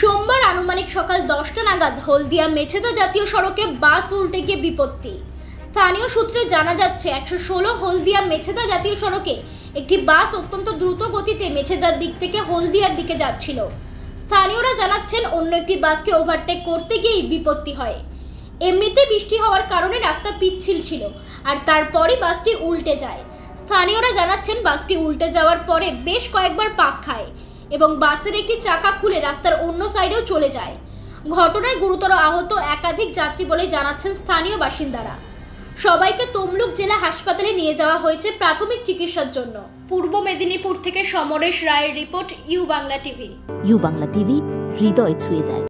সোমবার আনুমানিক সকাল 10টা নাগাদ হলদিয়া মেছেদা জাতীয় সড়কে বাস উল্টে গিয়ে বিপত্তি। স্থানীয় সূত্রে জানা যাচ্ছে 116 হলদিয়া মেছেদা জাতীয় সড়কে একটি বাস অত্যন্ত দ্রুত গতিতে মেছেদার দিক থেকে হলদিয়ার দিকে যাচ্ছিল। স্থানীয়রা জানাচ্ছেন অন্য একটি বাসকে ওভারটেক করতে গিয়েই বিপত্তি হয়। এমনিতে বৃষ্টি হওয়ার কারণে রাস্তা পিচ্ছিল ছিল, আর তারপরই বাসটি উল্টে যায়। স্থানীয়রা জানাচ্ছেন বাসটি উল্টে যাওয়ার পরে বেশ কয়েকবার পাক খায় এবং বাসের একটি চাকা খুলে রাস্তার অন্য সাইডেও চলে যায়। ঘটনায় গুরুতর আহত একাধিক যাত্রী বলে জানাচ্ছেন স্থানীয় বাসিন্দারা। সবাইকে তমলুক জেলা হাসপাতালে নিয়ে যাওয়া হয়েছে প্রাথমিক চিকিৎসার জন্য। পূর্ব মেদিনীপুর থেকে সমরেশ রায়ের report, U Bangla TV. U Bangla TV, হৃদয় ছুঁয়ে যায়।